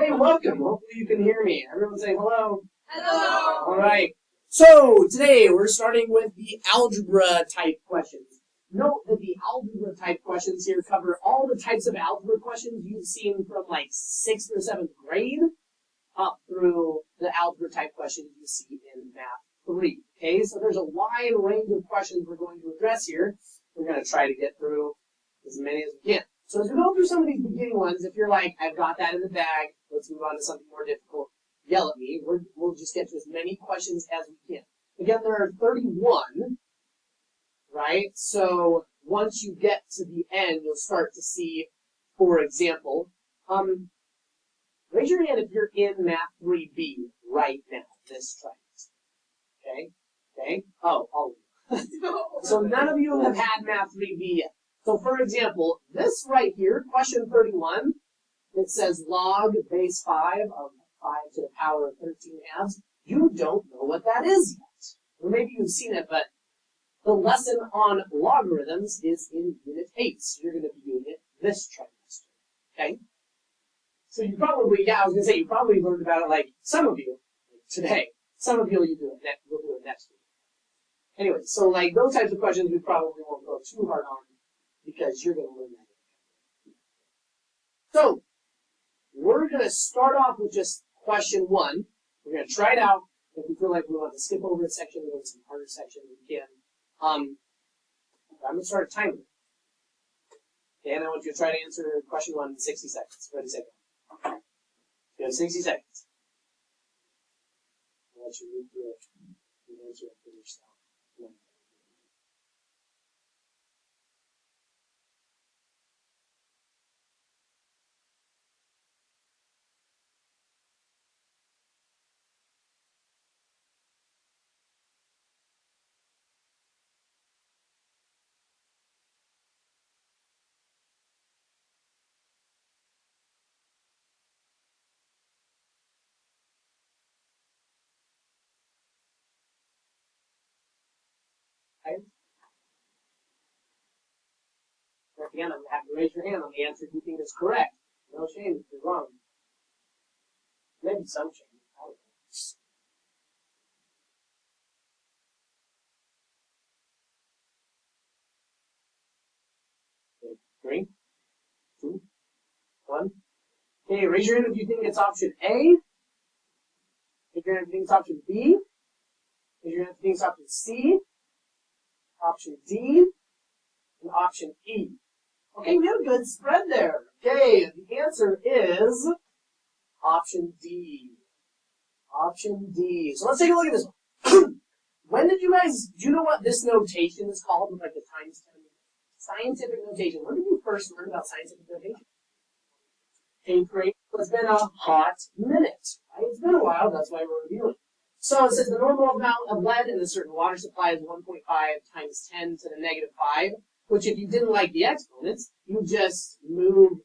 Hey, welcome. Hopefully you can hear me. Everyone say hello. Hello. All right. So today we're starting with the algebra type questions. Note that the algebra type questions here cover all the types of algebra questions you've seen from like 6th or 7th grade up through the algebra type questions you see in Math 3. Okay, so there's a wide range of questions we're going to address here. We're going to try to get through as many as we can. So as we go through some of these beginning ones, if you're like, I've got that in the bag, let's move on to something more difficult, yell at me. We'll just get to as many questions as we can. Again, there are 31, right? So once you get to the end, you'll start to see, for example, raise your hand if you're in Math 3B right now, this trimester. Okay? Okay? Oh, all of you. So none of you have had Math 3B yet. So for example, this right here, question 31, it says log base 5 of 5 to the power of 13 halves. You don't know what that is yet. Or maybe you've seen it, but the lesson on logarithms is in Unit 8. So you're going to be doing it this trimester. Okay? So you probably, you probably learned about it like some of you today. Some of you will do it next week. Anyway, so like those types of questions we probably won't go too hard on because you're going to learn that. So we're going to start off with just question 1. We're going to try it out. If we feel like we want to skip over a section and go to some harder section, we can. I'm going to start a timer. Okay, and I want you to try to answer question 1 in 60 seconds. Ready, set, go. You have 60 seconds. I'll let you read through it and answer it for yourself. Okay? At the end, I'm going to have you raise your hand on the answer you think is correct. No shame if you're wrong. Maybe some shame. I don't know. Okay, 3, 2, 1. Okay, raise your hand if you think it's option A. Raise your hand if you think it's option B. Raise your hand if you think it's option C. Option D. And option E. Okay, we have a good spread there. Okay, the answer is option D. Option D. So let's take a look at this one. When did you guys, do you know what this notation is called with like the times 10? Scientific notation. When did you first learn about scientific notation? 8th grade. So it's been a hot minute. Right? It's been a while, that's why we're reviewing. So it says the normal amount of lead in a certain water supply is 1.5 times 10 to the negative 5, which if you didn't like the exponents, you just move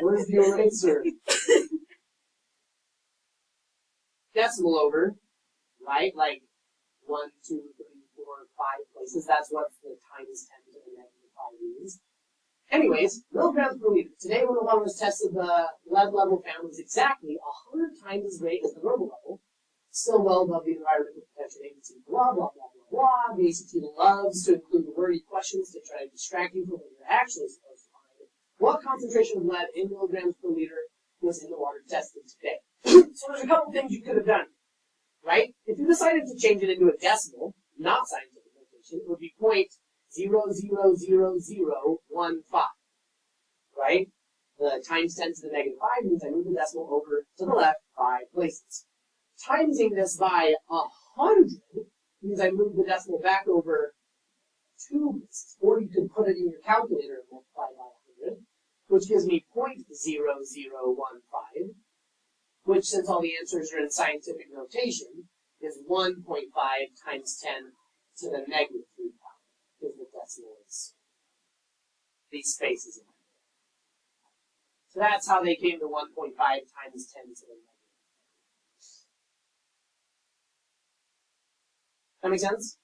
where's the eraser? Decimal over, right? Like 1, 2, 3, 4, 5 places. That's what the times 10 to the negative 5 means. Anyways, milligrams per liter. Today, when the water was tested, the lead level found was exactly 100 times as great as the normal level, still well above the environmental protection agency. Blah, blah, blah, blah, blah. The ACT loves to include wordy questions to try to distract you from what you're actually supposed to find. What concentration of lead in milligrams per liter was in the water tested today? So there's a couple things you could have done, right? If you decided to change it into a decimal, not scientific notation, it would be 0.00015, right? The times 10 to the negative 5 means I move the decimal over to the left 5 places. Timesing this by 100 means I move the decimal back over 2 places. Or you can put it in your calculator and multiply by 100, which gives me 0.0015, which, since all the answers are in scientific notation, is 1.5 times 10 to the negative 3 power, because the decimal is these spaces in there. So that's how they came to 1.5 times 10 to the negative. That make sense?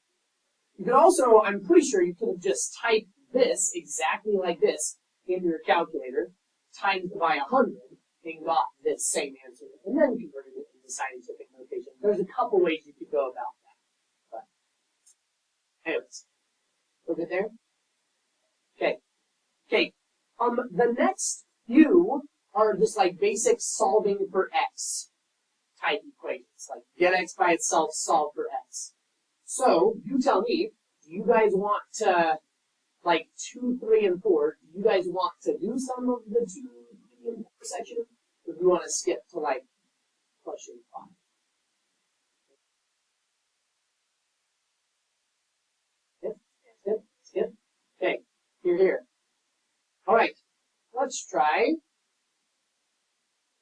You could also, I'm pretty sure you could have just typed this exactly like this in your calculator. times by 100 and got this same answer, and then converted it into scientific notation. There's a couple ways you could go about that. But anyways, we're good there? Okay. Okay. The next few are just like basic solving for x type equations. Like get x by itself, solve for x. So you tell me, do you guys want to, like 2, 3, and 4, do you guys want to do some of the 2, 3, and 4 section? Or do you want to skip to like question 5? Skip. Okay, here. All right, let's try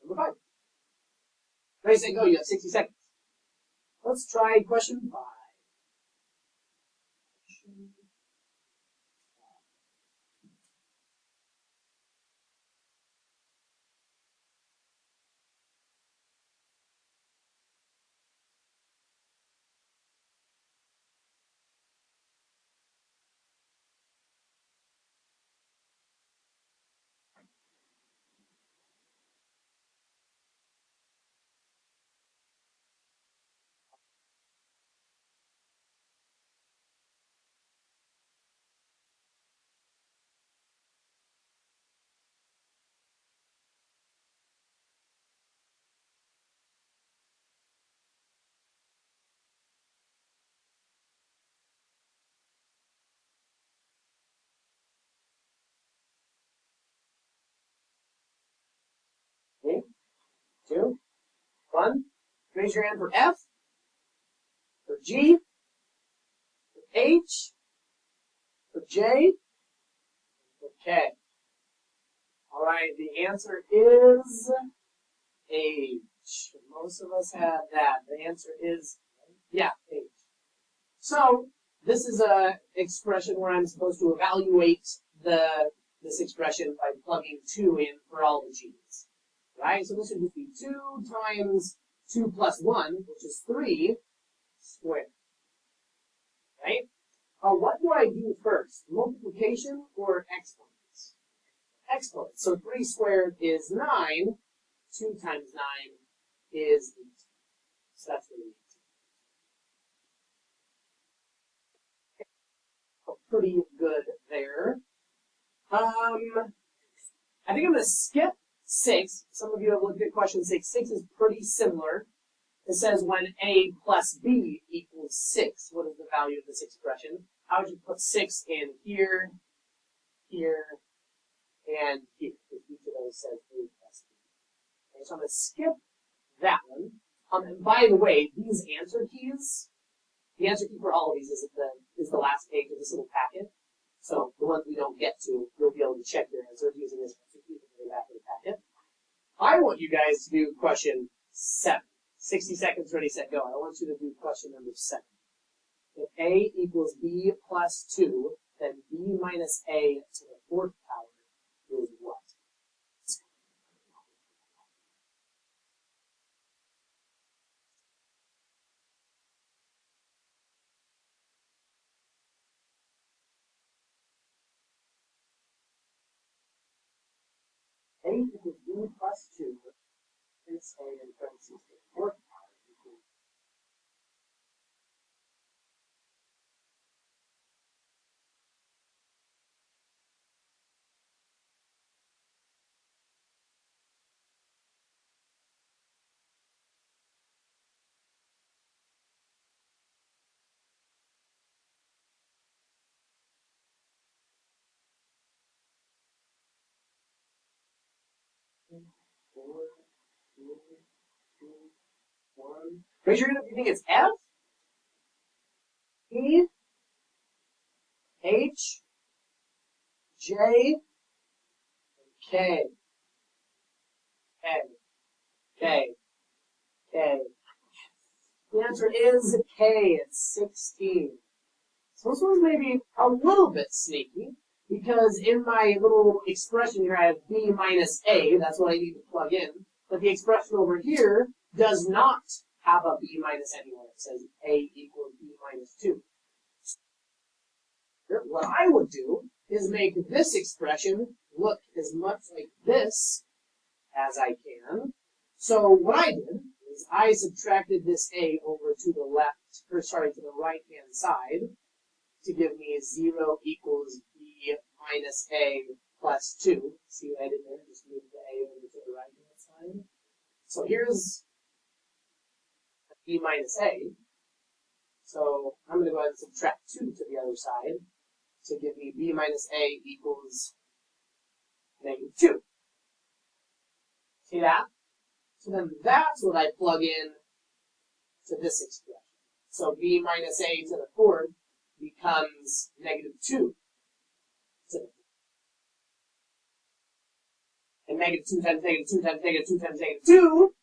number 5. Ready, set, go. You have 60 seconds. Let's try question 5. Okay, 2, 1. Raise your hand for F, for G, for H, for J. Okay. All right, the answer is H. Most of us had that. The answer is, yeah, H. So this is a expression where I'm supposed to evaluate this expression by plugging 2 in for all the g's. Right? So this would just be 2 times 2 plus 1, which is 3 squared. Right? What do I do first? Multiplication or exponents? Exponents. So 3 squared is 9. 2 times 9 is 8. So that's what it is. Pretty good there. I think I'm going to skip 6. Some of you have looked at question 6. 6 is pretty similar. It says when a plus b equals 6, what is the value of this expression? How would you put 6 in here, here, and here? Because each of those says a plus b. Okay, so I'm going to skip that one. And by the way, these answer keys, the answer key for all of these is the last page of this little packet. So the ones we don't get to, you'll be able to check your answers using this answer key at the very back of the packet. I want you guys to do question 7. 60 seconds, ready, set, go. I want you to do question number 7. If a equals b plus 2, then b minus a to the 4th power is what? A equals b plus 2, minus a in parentheses to the 4th power equals 4, 2, 2, 1. Raise your hand if you think it's F, E, H, J, K, K, K, K. The answer is K. It's 16. So this one's maybe a little bit sneaky, because in my little expression here I have b minus a. That's what I need to plug in. But the expression over here does not have a b minus anywhere. It says a equals b minus 2. What I would do is make this expression look as much like this as I can. So what I did is I subtracted this a over to the left, or sorry, to the right-hand side to give me 0 equals b minus a plus 2. See what I did there? Just moved the a over to the right-hand side. So here's b minus a. So I'm going to go ahead and subtract 2 to the other side to give me b minus a equals negative 2. See that? So then that's what I plug in to this expression. So b minus a to the fourth becomes negative 2 to the fourth. And negative 2 times negative 2 times negative 2 times negative 2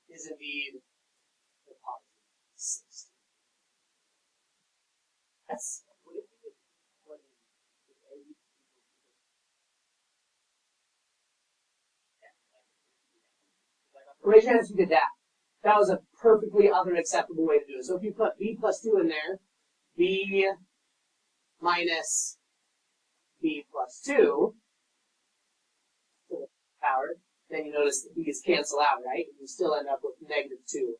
is indeed the positive 60. That's what it is. Raise your hand if you did that. That was a perfectly other acceptable way to do it. So if you put b plus 2 in there, b minus b plus 2 to the power, then you notice that these cancel out, right? And you still end up with negative 2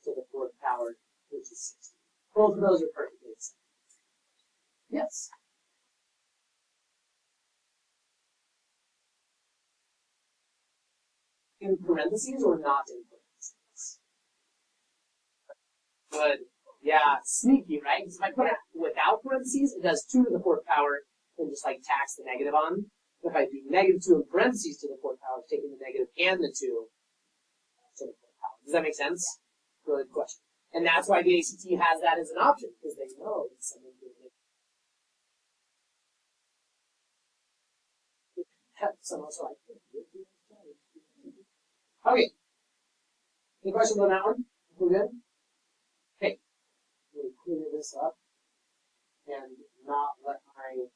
to the fourth power, which is 60. Both of those are perfectly acceptable. Yes? In parentheses or not in parentheses? Good. Yeah, sneaky, right? Because if I put it without parentheses, it does 2 to the fourth power and just like tax the negative on. If I do negative 2 in parentheses to the fourth power, it's taking the negative and the 2 to the fourth power. Does that make sense? Good question. And that's why the ACT has that as an option, because they know that someone's going to make someone's like, okay. Any questions on that one? We're good? Okay. Let me clear this up and not let my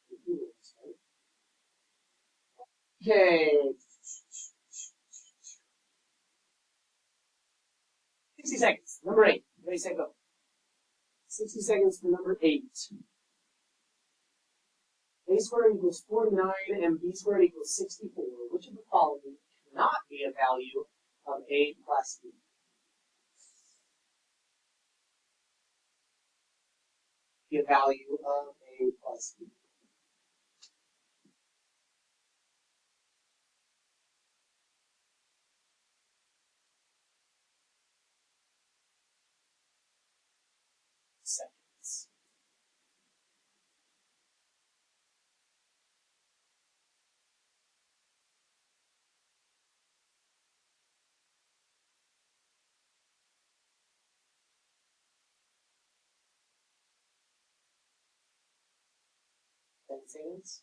computer start. Okay. 60 seconds. Number 8. Ready, set, go. 60 seconds for number 8. A squared equals 49 and b squared equals 64. Which of the following cannot be a value of a plus b? Be a value of a plus b. Seconds. Seconds.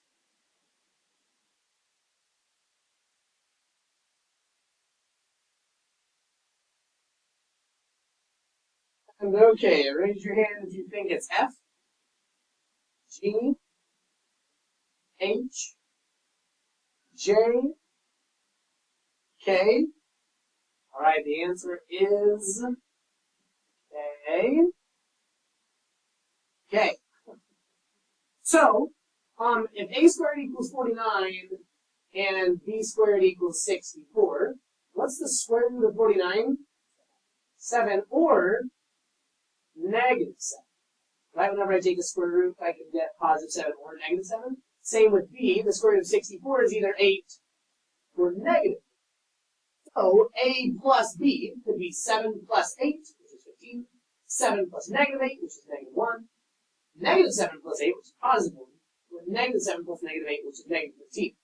And okay, raise your hand if you think it's F, G, H, J, K. All right, the answer is A. Okay. So, if a squared equals 49 and b squared equals 64, what's the square root of 49? 7 or negative 7. Right? Whenever I take a square root, I can get positive 7 or negative 7. Same with b. The square root of 64 is either 8 or negative. So a plus b could be 7 plus 8, which is 15. 7 plus negative 8, which is negative 1. Negative 7 plus 8, which is positive 1. Or negative 7 plus negative 8, which is negative 15.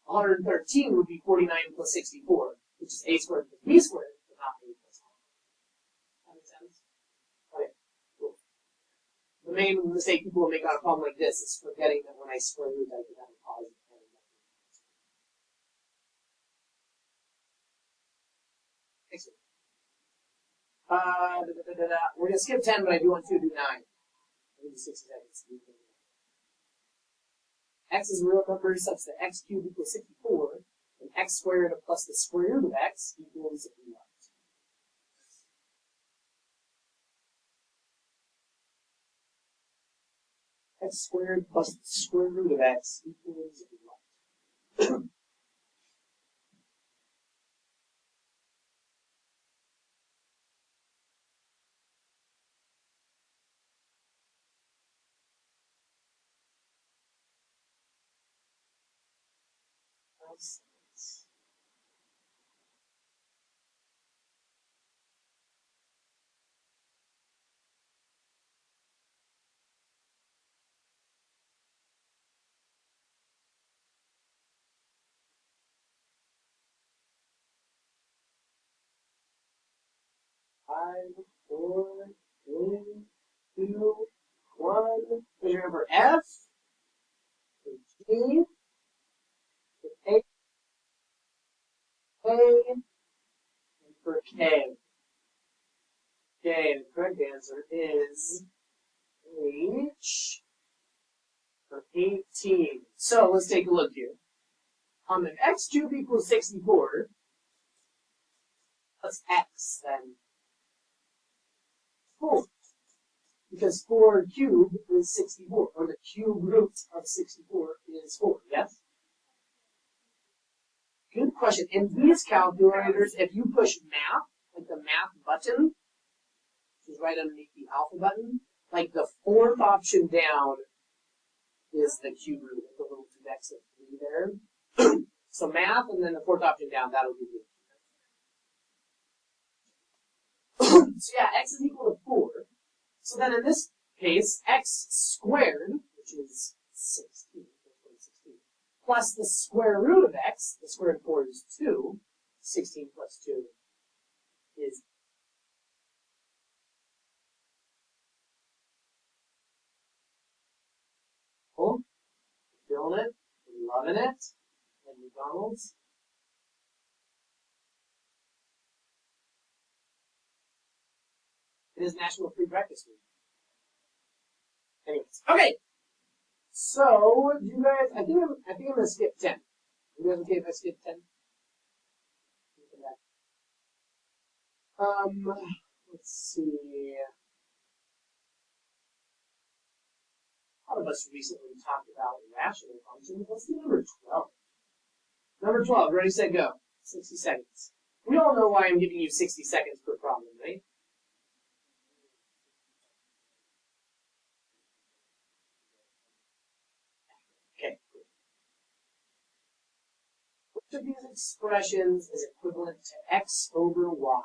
113 would be 49 plus 64, which is a squared plus b squared, but not a plus 1. That makes sense? Okay, cool. The main mistake people will make on a problem like this is forgetting that when I square root, I can have a positive and a negative. Excellent. We're going to skip 10, but I do want to do 9. I'll give you 60 seconds. X is a real number such that x cubed equals 64, and x squared plus the square root of x equals what? X squared plus the square root of x equals 5, 4, 3, 2, 1. Here's your number F, for G, for A, and for K. Okay, the correct answer is H for 18. So let's take a look here. If x cubed equals 64, what's x then? 4. Because 4 cubed is 64, or the cube root of 64 is 4, yes? Good question. In these calculators, if you push math, like the math button, which is right underneath the alpha button, like the fourth option down is the cube root with the little 2x of 3 there. So math, and then the fourth option down, that'll give you. So yeah, x is equal to 4. So then in this case, x squared, which is 16, plus the square root of x, the square root of 4 is 2, 16 plus 2 is full. Feeling it, loving it, and McDonald's. It is National Free Breakfast Week. Anyways, okay. So, you guys, I think I'm gonna skip 10. You guys okay if I skip 10? Let's see. A lot of us recently talked about rational functions. Let's do number 12. Number 12, ready, set, go. 60 seconds. We all know why I'm giving you 60 seconds per problem, right? Okay. Which of these expressions is equivalent to x over y?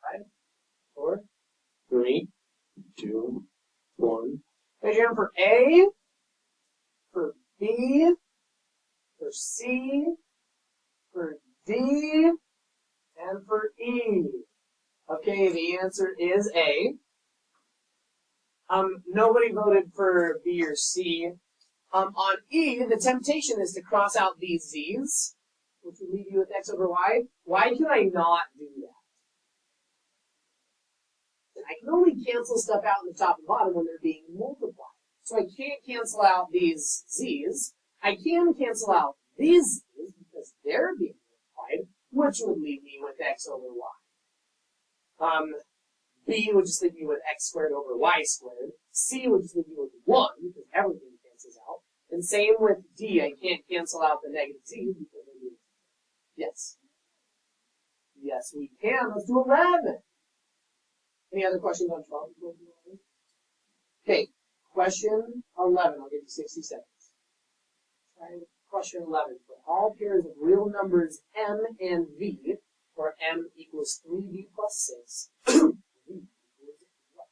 Five, 4, 3, 2, 1. Raise your hand for A, for B, for C, for D, and for E. Okay, the answer is A. Nobody voted for B or C. On E, the temptation is to cross out these Z's, which would leave you with x over y. Why can I not do that? I can only cancel stuff out in the top and bottom when they're being multiplied. So I can't cancel out these Z's. I can cancel out these Z's because they're being multiplied, which would leave me with x over y. B would just leave me with x squared over y squared. C would just leave me with 1 because everything cancels out. And same with D. I can't cancel out the negative Z because they're being. Yes. Yes, we can. Let's do 11. Any other questions on 12? Okay, question 11. I'll give you 60 seconds. Try question 11. For all pairs of real numbers m and v, where m equals 3v plus 6, v equals what?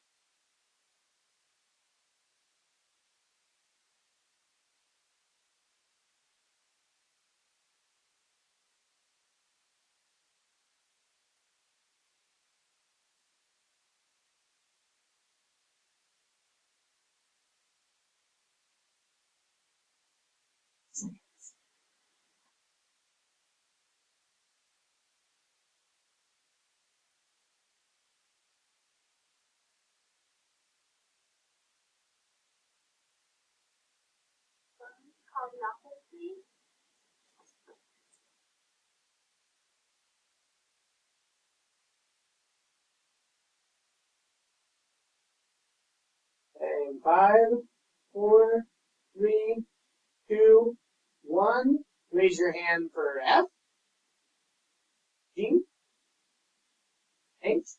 And 5, 4, 3, 2, 1. Raise your hand for F, G, H,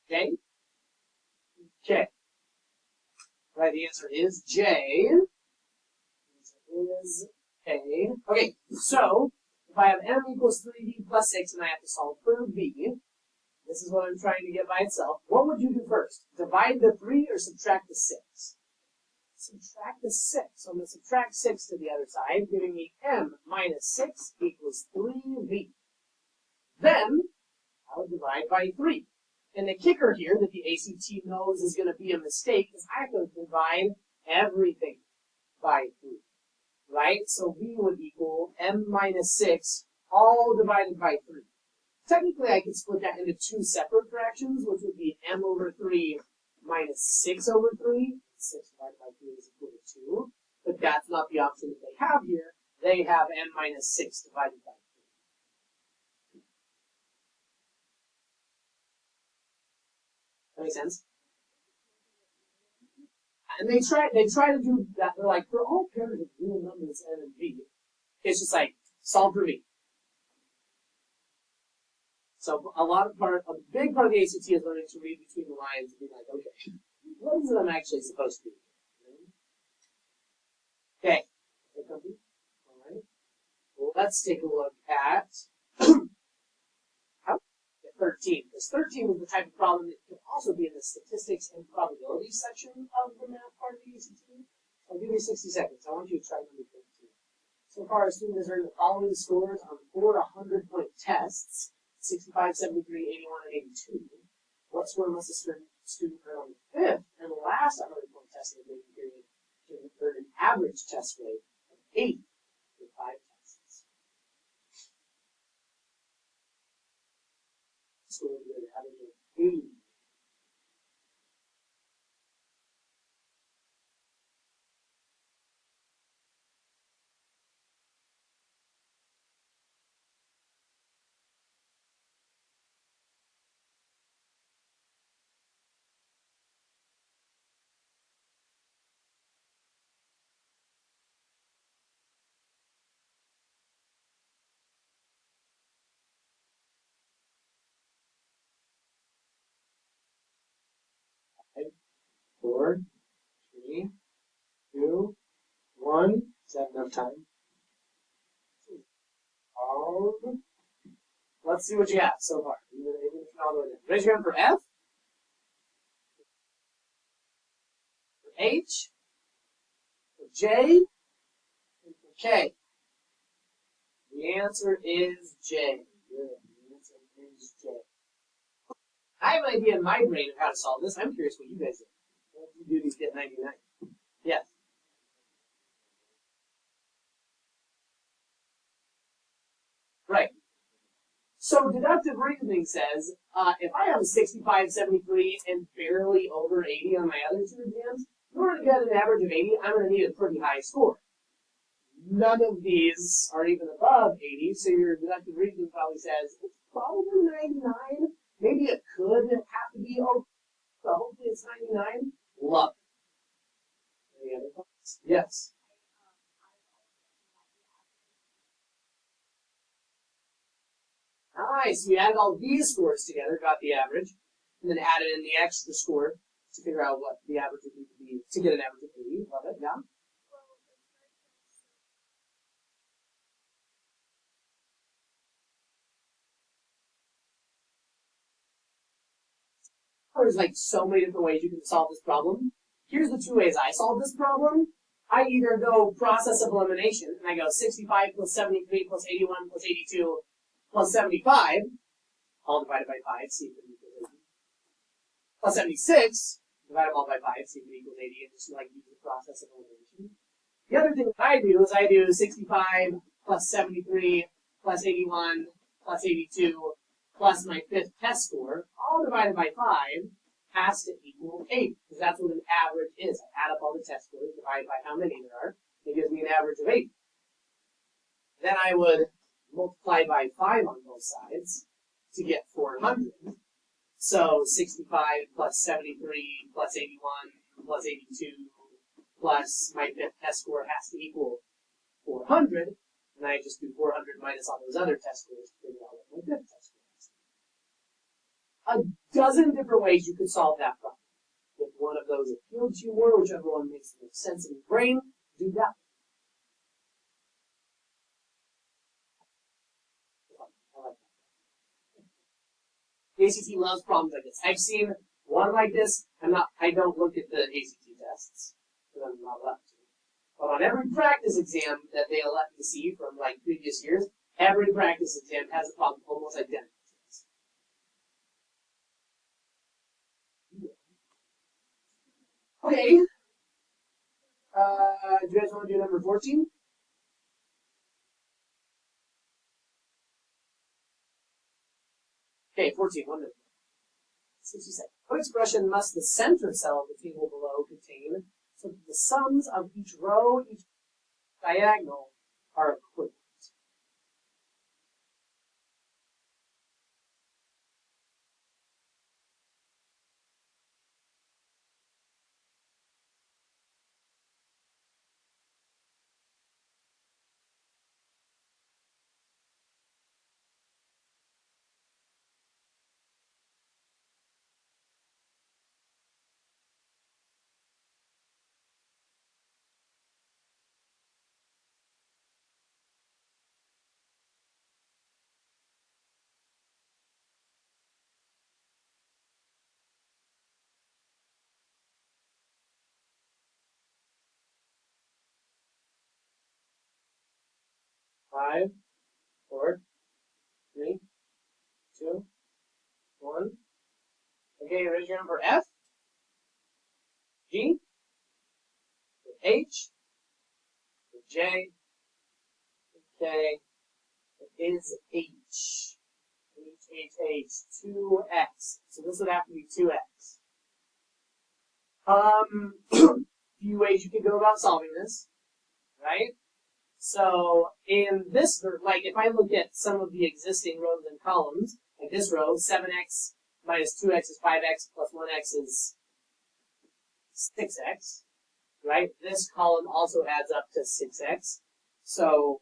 J, K. Right, the answer is J. The answer is K. Okay, so if I have M equals 3B plus 6 and I have to solve for B, this is what I'm trying to get by itself. What would you do first? Divide the 3 or subtract the 6? Subtract the 6. So I'm going to subtract 6 to the other side, giving me M minus 6 equals 3B. Then I would divide by 3. And the kicker here that the ACT knows is going to be a mistake is I have to divide everything by 3. Right? So B would equal M minus 6 all divided by 3. Technically, I could split that into two separate fractions, which would be M over 3 minus 6 over 3. 6 divided by 3 is equal to 2. But that's not the option that they have here. They have M minus 6 divided by 3. That makes sense? And they try to do that. They're like, for all pairs of real numbers N and B, it's just like, solve for B. So a big part of the ACT is learning to read between the lines and be like, okay, what is it I'm actually supposed to do? Okay. All right. Well, let's take a look at 13. Because 13 is the type of problem that can also be in the statistics and probability section of the math part of the ACT. I'll give you 60 seconds. I want you to try number 13. So far, a student has earned the following scores on 4 100-point tests: 65, 73, 81, and 82. What score must a student earn on the 5th and last 100-point test in the grading period to earn an average test grade of 8 for 5 tests? Score would be an average of 80. Five, 4, 3, 2, 1. Is that enough time? Let's see what you got so far. Raise your hand for F, for H, for J, and for K. The answer is J. Good. The answer is J. I have an idea in my brain of how to solve this. I'm curious what you guys do. What do you do to get 99? Yes. Right. So deductive reasoning says, if I have a 65, 73, and barely over 80 on my other two exams, in order to get an average of 80, I'm going to need a pretty high score. None of these are even above 80, so your deductive reasoning probably says, it's probably 99. Maybe it could have to be over, but hopefully it's 99. Love it. Any other thoughts? Yes. Nice. You added all these scores together, got the average, and then added in the extra score to figure out what the average would need to be to get an average of 80. Love it. Yeah. There's like so many different ways you can solve this problem. Here's the two ways I solve this problem. I either go process of elimination, and I go 65 plus 73 plus 81 plus 82 plus 75, all divided by 5, see if it equals 80. Plus 76, divide them all by 5, see if it equals 80, and just like use the process of elimination. The other thing that I do is I do 65 plus 73 plus 81 plus 82 plus my 5th test score, all divided by 5, has to equal 8, because that's what an average is. I add up all the test scores, divide by how many there are, It gives me an average of 80. Then I would multiply by 5 on both sides to get 400. So 65 plus 73 plus 81 plus 82 plus my fifth test score has to equal 400. And I just do 400 minus all those other test scores to figure out what my fifth test score is. A dozen different ways you could solve that problem. If one of those appealed to you more, whichever one makes the most sense in your brain, do that. I like that. The ACT loves problems like this. I've seen one like this. I don't look at the ACT tests because I'm not allowed to. But on every practice exam that they let me see from like previous years, every practice exam has a problem almost identical to this. Okay. Do you guys want to do number 14? Okay, 14, 1 minute. 67. What expression must the center cell of the table below contain so that the sums of each row, each diagonal are equivalent? Five, 4, 3, 2, 1. Okay, raise your hand for F, G, for H, for J, for K. It is H. H, 2x. So this would have to be 2x. Few ways you could go about solving this, right? So in this, like if I look at some of the existing rows and columns, like this row, 7x minus 2x is 5x plus 1x is 6x, right? This column also adds up to 6x. So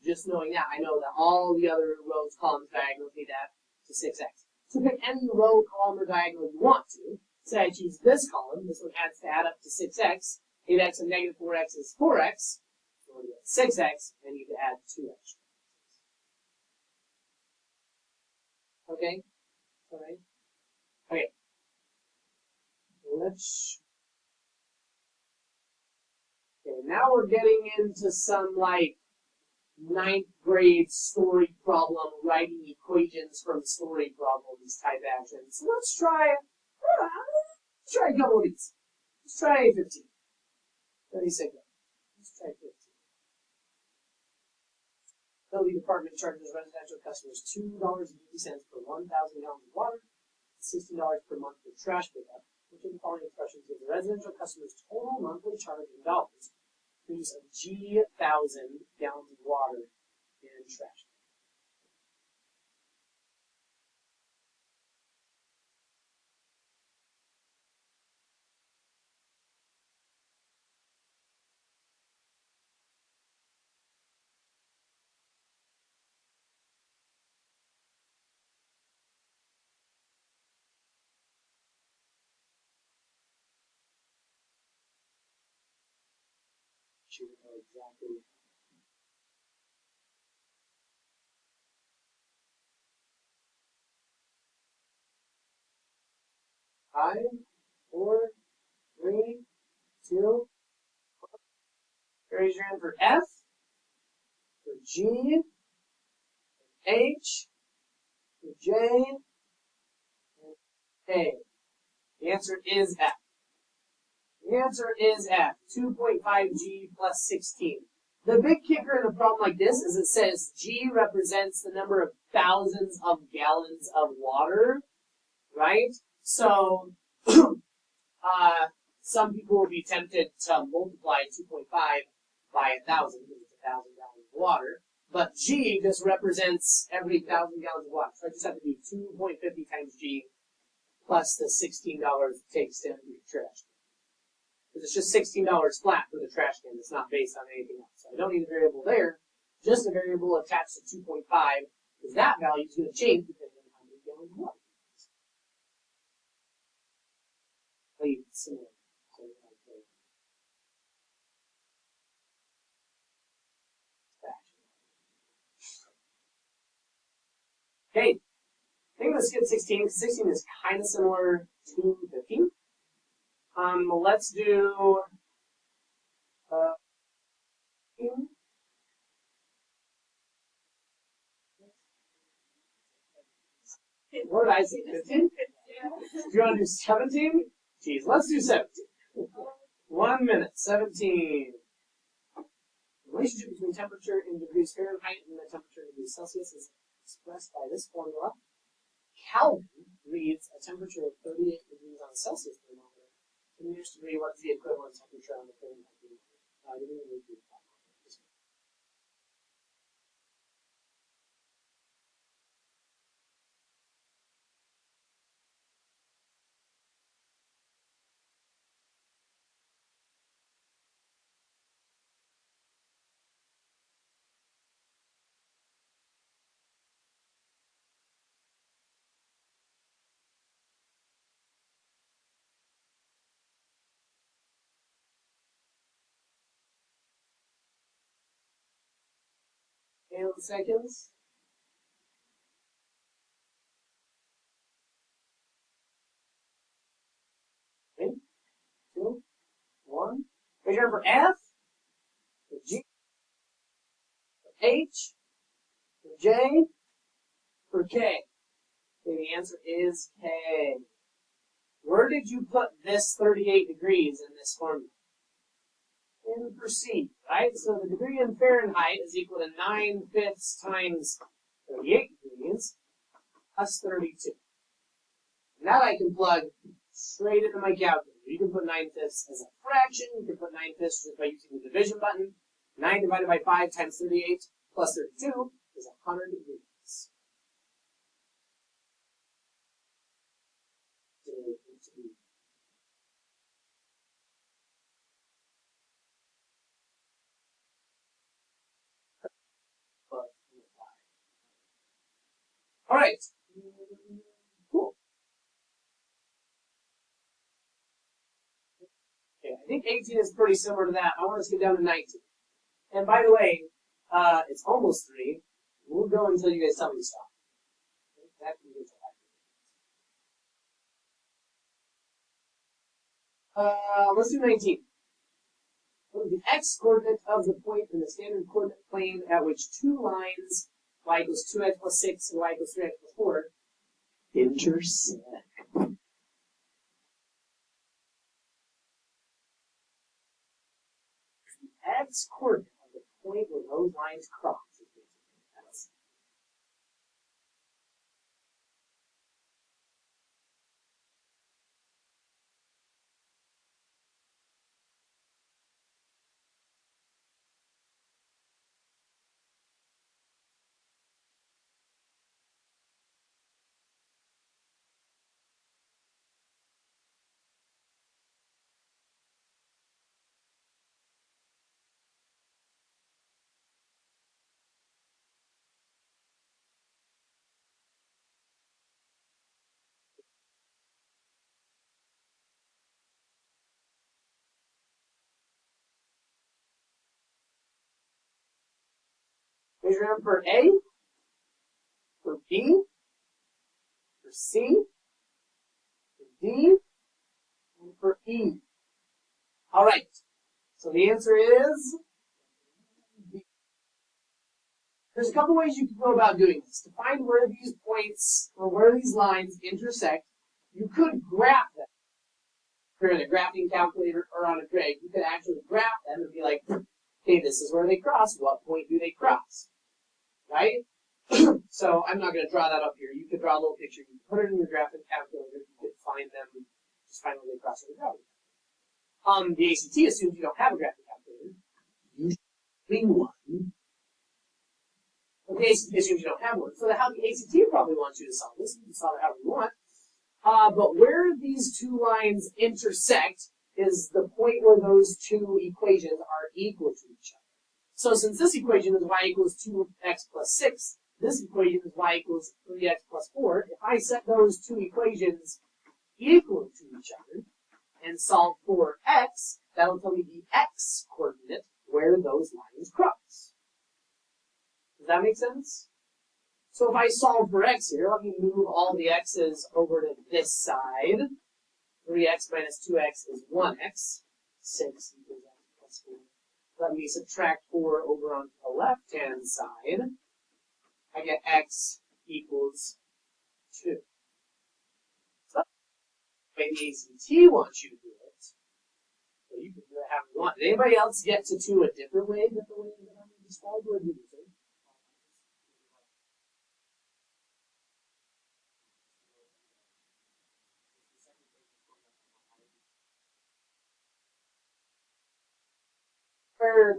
just knowing that, I know that all the other rows, columns, diagonals need to add to 6x. So pick any row, column, or diagonal you want to. Say I choose this column, this one adds to add up to 6x. 8x and negative 4x is 4x. So we get 6x, and you need to add 2x. Okay? Alright? Okay. Okay, now we're getting into some, like, 9th grade story problem, writing equations from story problems type action. So let's try a couple of these. Let's try 15. 36. Let's try 15. Utility department charges residential customers $2.50 per 1,000 gallons of water, $60 per month for trash pickup. Which of the following expressions gives the residential customers total monthly charge in dollars for use of G 1,000 gallons of water in trash? Should know exactly. Five, 4, 3, 2. Raise your hand for F, for G, for H, for J, and K. The answer is F. The answer is F, 2.5G plus 16. The big kicker in a problem like this is it says G represents the number of thousands of gallons of water, right? So some people will be tempted to multiply 2.5 by 1,000 because it's 1,000 gallons of water. But G just represents every 1,000 gallons of water. So I just have to do 2.50 times G plus the $16 it takes to empty the trash can. Because it's just $16 flat for the trash can. It's not based on anything else. So I don't need a variable there, just a variable attached to 2.5, because that value is going to change depending on how many gallons of water. Played similar. Okay, I think I'm going to skip 16 because 16 is kind of similar to 15. Let's do 15. What did I say? 15? Do you want to do 17? Geez, let's do 17. 1 minute. 17. The relationship between temperature in degrees Fahrenheit and the temperature in degrees Celsius is expressed by this formula. Kelvin reads a temperature of 38 degrees on a Celsius thermometer. To the nearest degree, what is the equivalent temperature on the Fahrenheit thermometer? I didn't even read that. And seconds. 3, 2, 1. Raise your hand for F, for G, for H, for J, for K. Okay, the answer is K. Where did you put this 38 degrees in this formula? In per C, right? So the degree in Fahrenheit is equal to 9/5 times 38 degrees plus 32. And that I can plug straight into my calculator. You can put 9/5 as a fraction. You can put 9/5 just by using the division button. 9 divided by 5 times 38 plus 32 is 100 degrees. All right. Cool. Okay, I think 18 is pretty similar to that. I want us to get down to 19. And by the way, it's almost 3. We'll go until you guys tell me to stop. Let's do 19. What is the x-coordinate of the point in the standard coordinate plane at which two lines, y equals 2x plus 6 and y equals 3x plus 4, intersect? The x-coordinate of the point where those lines cross. Raise your hand for A, for B, for C, for D, and for E. All right. So the answer is B. There's a couple ways you can go about doing this. To find where these points or where these lines intersect, you could graph them. If you're in a graphing calculator or on a grid, you could actually graph them and be like, okay, this is where they cross. What point do they cross? Right? So I'm not going to draw that up here. You could draw a little picture. You can put it in your graphing calculator. You could find them. Just find where they cross in the graphing calculator. The ACT assumes you don't have a graphing calculator. usually one. Okay, so assumes you don't have one. So how the ACT probably wants you to solve this. You can solve it however you want. But where these two lines intersect is the point where those two equations are equal to each other. So since this equation is y equals 2x plus 6, this equation is y equals 3x plus 4. If I set those two equations equal to each other and solve for x, that'll tell me the x coordinate where those lines cross. Does that make sense? So if I solve for x here, let me move all the x's over to this side. 3x minus 2x is 1x. 6 equals x plus 4. Let me subtract 4 over onto the left-hand side. I get x equals 2. So that's the way the ACT wants you to do it. So you can do it however you want. Did anybody else get to 2 a different way than the way that I'm going to describe? What did you do? Where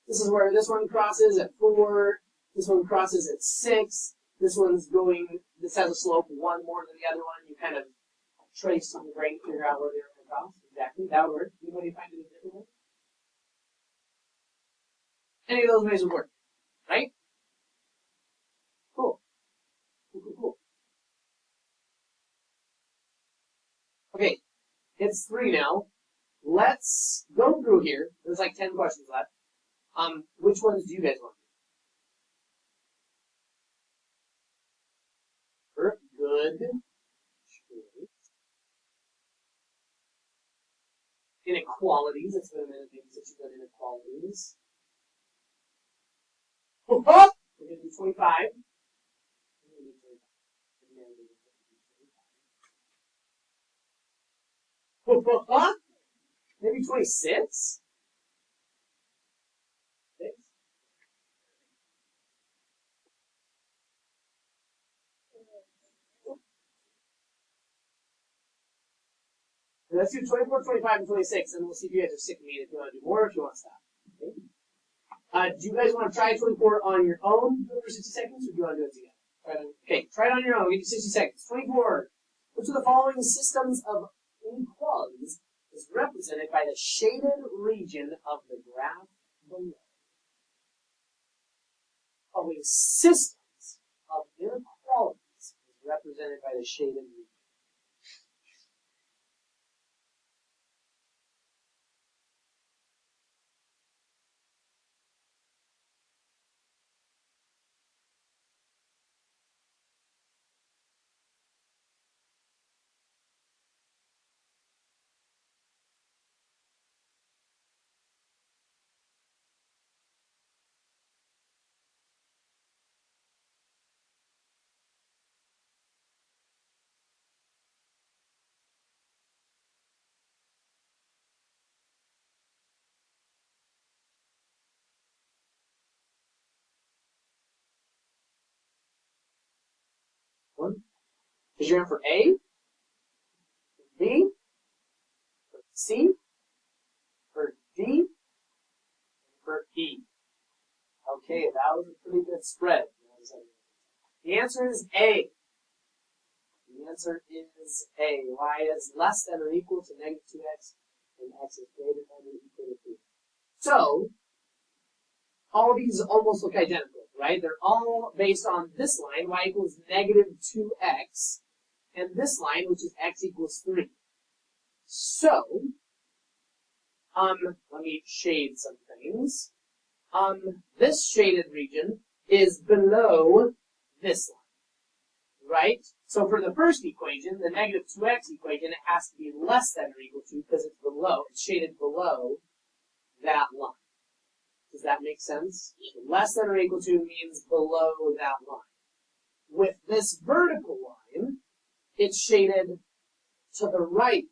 this is where this one crosses at 4, this one crosses at 6, this has a slope 1 more than the other one. You kind of trace on the brain to figure out where they're going to cross. Exactly, that would work. Anybody find it a different way? Any of those ways would work, right? Cool. Cool. Okay, it's 3 now. Let's go through here. There's like 10 questions left. Which ones do you guys want to do? Good. Inequalities. Let's go to things that you've done inequalities. We're going to do 25. Maybe 26? Let's do 24, 25, and 26, and we'll see if you guys are sick of me if you want to do more or if you want to stop. Okay? Do you guys want to try 24 on your own for 60 seconds, or do you want to do it together? Okay, try it on your own. We'll give you 60 seconds. 24. Which of the following systems of inequalities is represented by the shaded region of the graph below? Following systems of inequalities is represented by the shaded region. One. Is your answer A, B, or C, or D, or E? Okay, that was a pretty good spread. The answer is A. The answer is A. Y is less than or equal to negative 2x, and x is greater than or equal to 3. So, all these almost look identical, right? They're all based on this line, y equals negative 2x, and this line, which is x equals 3. So, let me shade some things. This shaded region is below this line, right? So for the first equation, the negative 2x equation, it has to be less than or equal to because it's below, it's shaded below that line. Does that make sense? Less than or equal to means below that line. With this vertical line, it's shaded to the right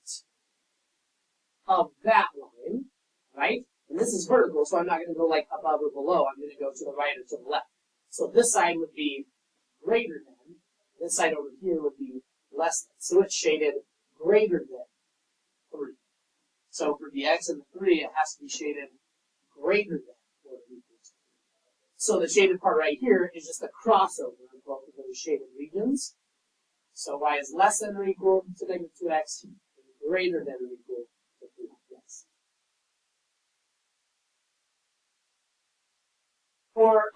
of that line, right? And this is vertical, so I'm not going to go like above or below. I'm going to go to the right or to the left. So this side would be greater than. This side over here would be less than. So it's shaded greater than 3. So for the x and the 3, it has to be shaded greater than So the shaded part right here is just a crossover of both of those shaded regions. So y is less than or equal to negative 2x, and greater than or equal to 3x. Or,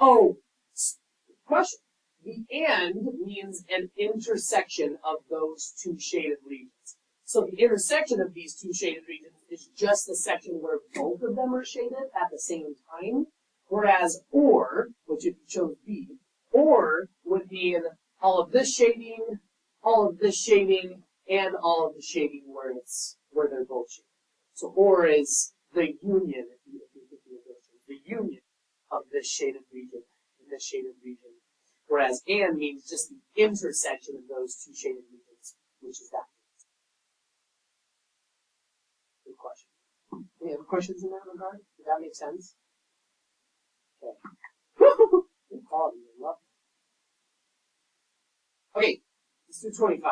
question. The and means an intersection of those two shaded regions. So the intersection of these two shaded regions is just the section where both of them are shaded at the same time. Whereas or, which if you chose B, or would mean all of this shading, all of this shading, and all of the shading where they're both shaded. So or is the union, if you're thinking of those things, the union of this shaded region and this shaded region. Whereas and means just the intersection of those two shaded regions, which is that. Good question. Any other questions in that regard? Did that make sense? Okay. Good quality. I love it. Okay, let's do 25.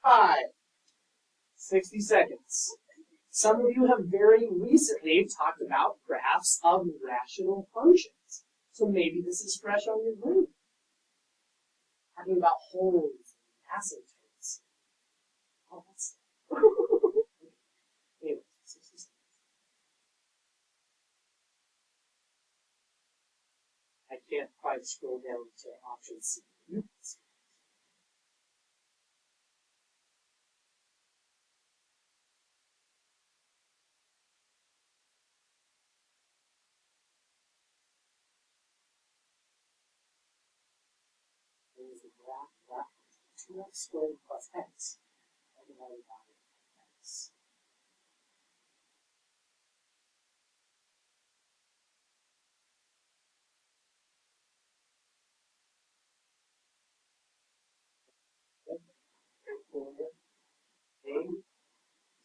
5. 60 seconds. Some of you have very recently talked about graphs of rational functions. So maybe this is fresh on your brain. Talking about holes and asymptotes. Oh, that's anyway, 60 seconds. I can't quite scroll down to option C. There's a graph 2x squared plus x divided by x. A,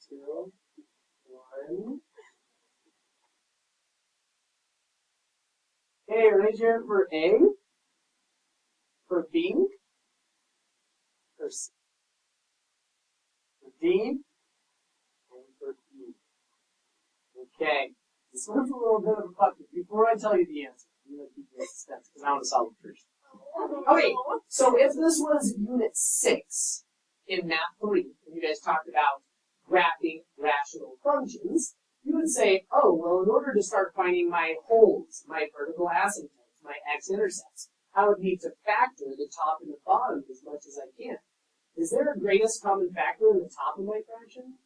0, 1. Okay, raise your hand for A, for B, for C, for D, and for E. Okay, this one's a little bit of a puzzle. Before I tell you the answer, I'm going to keep you in suspense because I want to solve it first. Okay, so if this was Unit 6 in Math 3, and you guys talked about graphing rational functions, you would say, oh, well, in order to start finding my holes, my vertical asymptotes, my x-intercepts, I would need to factor the top and the bottom as much as I can. Is there a greatest common factor in the top of my fraction?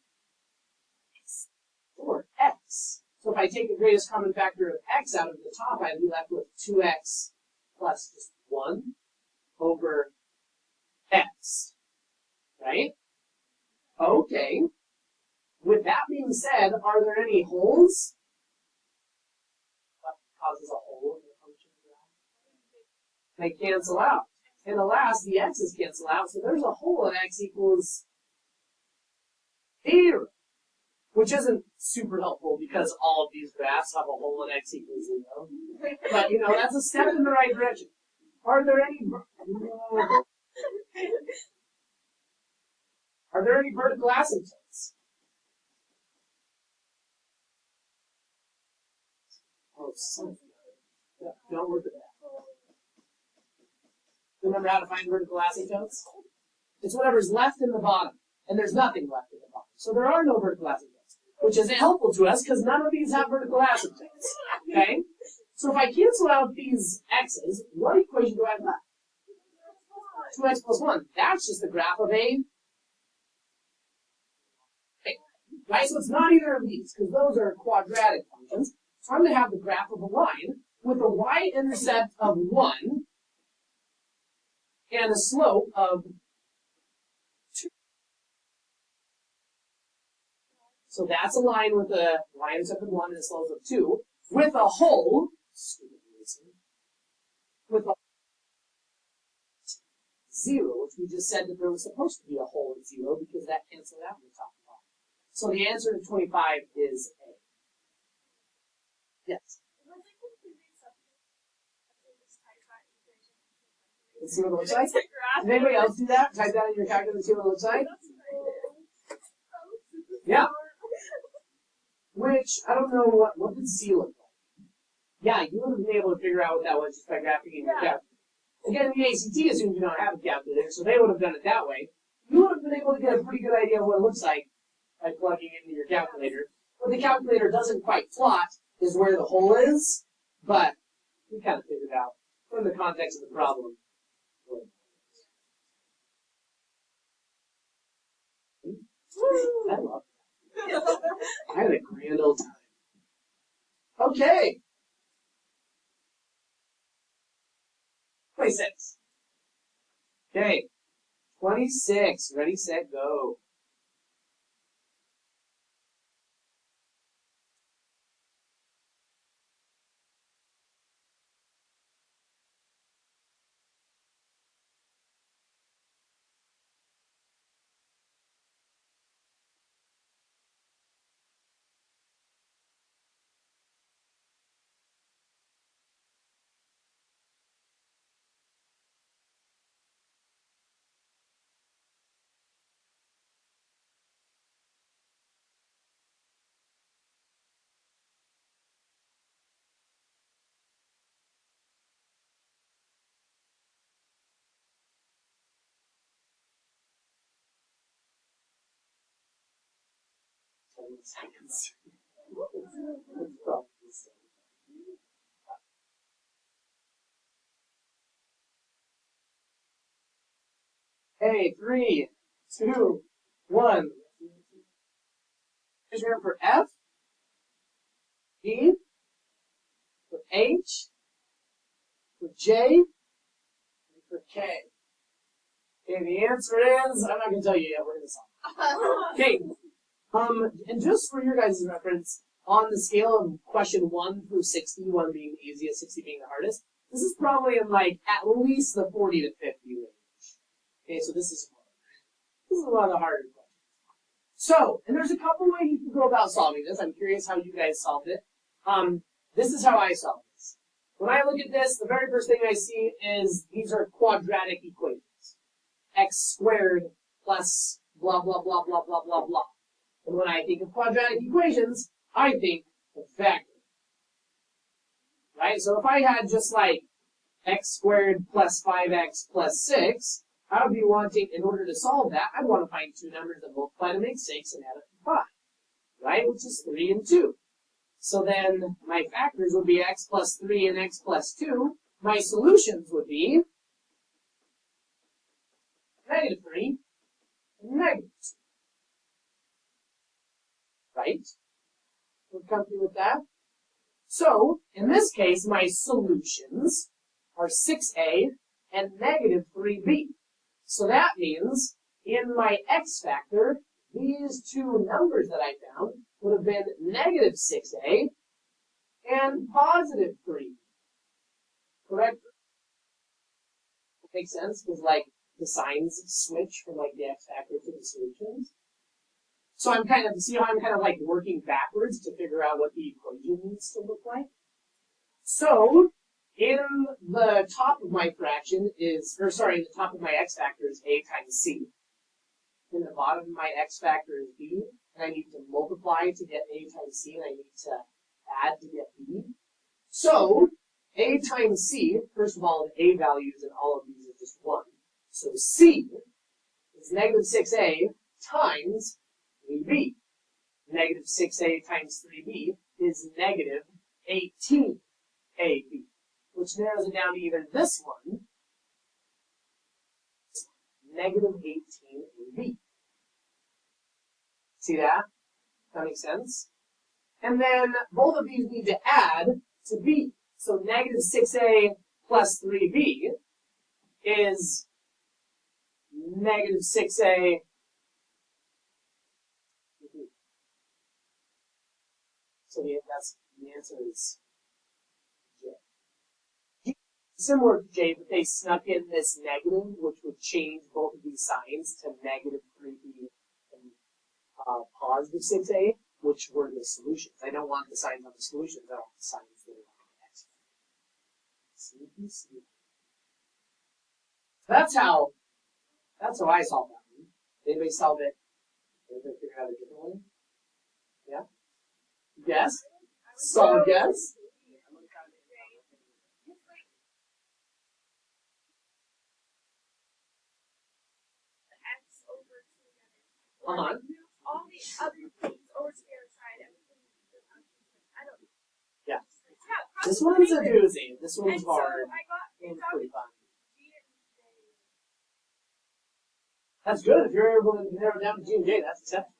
Or x. So if I take the greatest common factor of x out of the top, I'd be left with 2x plus just 1 over x. Right? Okay. With that being said, are there any holes? What causes a hole in the function graph? They cancel out. And alas, the x's cancel out, so there's a hole at x equals 0. Which isn't super helpful because all of these graphs have a hole at x equals 0. But, that's a step in the right direction. Are there any vertical asymptotes? Oh, son. Yeah, don't work with that. Remember how to find vertical asymptotes? It's whatever's left in the bottom. And there's nothing left in the bottom. So there are no vertical asymptotes, which isn't helpful to us because none of these have vertical asymptotes. Okay? So if I cancel out these x's, what equation do I have left? 2x plus 1. That's just the graph of a. Okay. Right? So it's not either of these because those are quadratic functions. So I'm going to have the graph of a line with a y-intercept of 1 and a slope of 2. So that's a line with a y-intercept of 1 and a slope of 2 with a hole, with a 0, which we just said that there was supposed to be a hole at 0 because that canceled out in the top and bottom. So the answer to 25 is A. Yes? Let's see what it looks like. Did anybody else do that? Type that in your calculator and see what it looks like? Yeah. which I don't know what did C look like. Yeah, you would have been able to figure out what that was just by graphing in your calculator. Again, the ACT assumes you don't have a calculator, so they would have done it that way. You would have been able to get a pretty good idea of what it looks like by plugging into your calculator. What the calculator doesn't quite plot is where the hole is, but we kind of figured out from the context of the problem. I love that. I had a grand old time. Okay. 26. Okay. 26. Ready, set, go. Seconds. Hey, 3, 2, 1. Here's your for F, E, for H, for J, and for K. Okay, the answer is, I'm not going to tell you yet, we're going to solve. Okay, and just for your guys' reference, on the scale of question 1 through 60, 1 being the easiest, 60 being the hardest, this is probably in like at least the 40 to 50 range. Okay, so this is one of the harder questions. So, and there's a couple ways you can go about solving this. I'm curious how you guys solved it. This is how I solve this. When I look at this, the very first thing I see is these are quadratic equations. X squared plus blah, blah, blah, blah, blah, blah, blah. And when I think of quadratic equations, I think of factor. Right? So if I had just like x squared plus 5x plus 6, I would be wanting, in order to solve that, I'd want to find two numbers that multiply to make 6 and add up to 5. Right? Which is 3 and 2. So then my factors would be x plus 3 and x plus 2. My solutions would be -3 and -2. Right? We're comfortable with that? So, in this case, my solutions are 6a and -3b. So that means, in my x factor, these two numbers that I found would have been -6a and +3b. Correct? Makes sense? Because, like, the signs switch from, like, the x factor to the solutions. So I'm kind of, see how I'm kind of, like, working backwards to figure out what the equation needs to look like? So, in the top of my fraction is, or sorry, in the top of my x factor is a times c. In the bottom of my x factor is b, and I need to multiply to get a times c, and I need to add to get b. So, a times c, first of all, the a values in all of these is just 1. So c is -6a times 3b. -6a times 3b is -18ab, which narrows it down to either this one, -18ab. See that? That makes sense? And then both of these need to add to b. So -6a plus 3b is -6a. So the answer is J. Similar to J, but they snuck in this negative, which would change both of these signs to -3b and +6a, which were the solutions. I don't want the signs on the solutions. I want the signs that are on the x. That's how I solve that one. Anybody solve it? Anybody figure out a different one? Yeah? Guess. Solid guess. Uh-huh. All the other things over to the other side. I don't know. Yeah. This one's a doozy. This one's hard. It's pretty fun. That's good. If you're able to narrow it down to G and J, that's acceptable.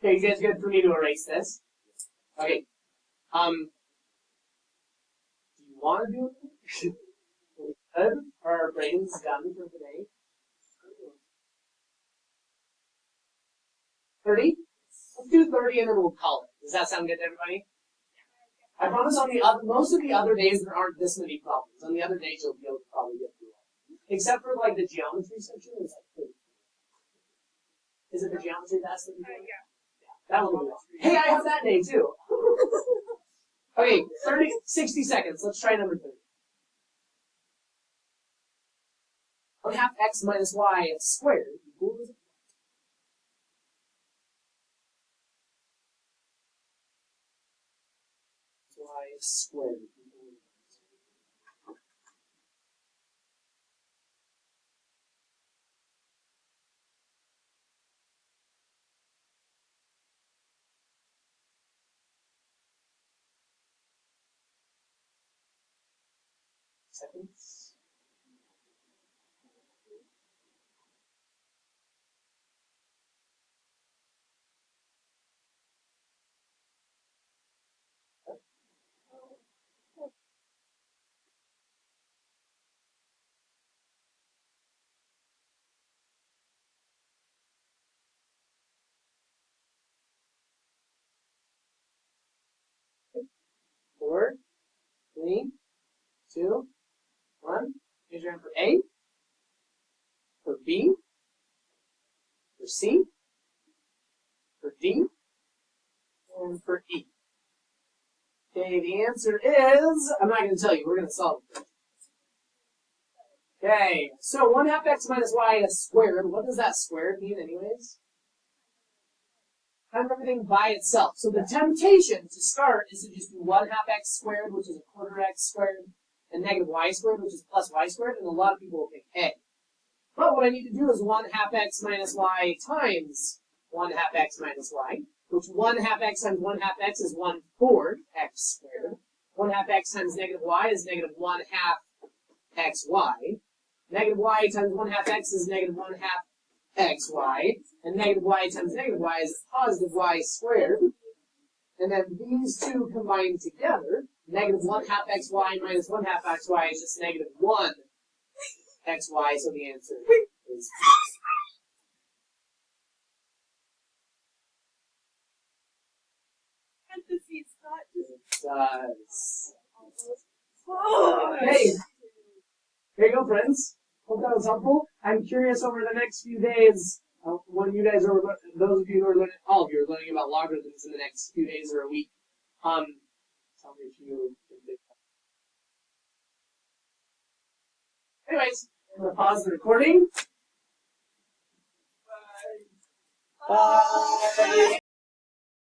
Okay, you guys good for me to erase this? Okay. Do you want to do it? Good. Are our brains done for today? 30? Let's do 30 and then we'll call it. Does that sound good to everybody? I promise on the other, most of the other days there aren't this many problems. On the other days you'll be able to probably get through all. Except for like the geometry section, it's like 30. Is it the geometry that's the Yeah. That one will be. Hey, I have that day too. Okay, 60 seconds. Let's try number 30. 1 half x minus y squared equals y squared. 2 seconds. Four, three, two, one. Here's your answer for A, for B, for C, for D, and for E. Okay, the answer is, I'm not going to tell you, we're going to solve it. Okay, so 1 half x minus y squared. What does that squared mean anyways? Times everything by itself. So the temptation to start is to just do 1 half x squared, which is a quarter x squared, and negative y squared, which is plus y squared, and a lot of people will pick A. But what I need to do is 1 half x minus y times 1 half x minus y, which 1 half x times 1 half x is 1/4 x squared. 1 half x times negative y is negative 1 half xy. Negative y times 1 half x is negative 1 half xy. And negative y times negative y is positive y squared. And then these two combined together, negative 1 half xy minus 1 half xy is just negative 1 xy, so the answer is Parentheses, not just. does. Oh, Hey, here you go, friends. Hope that was helpful. I'm curious over the next few days, when you guys are, those of you who are learning, all of you are learning about logarithms in the next few days or a week. Tell me if you can do that. Anyways, I'm gonna pause the recording. Bye.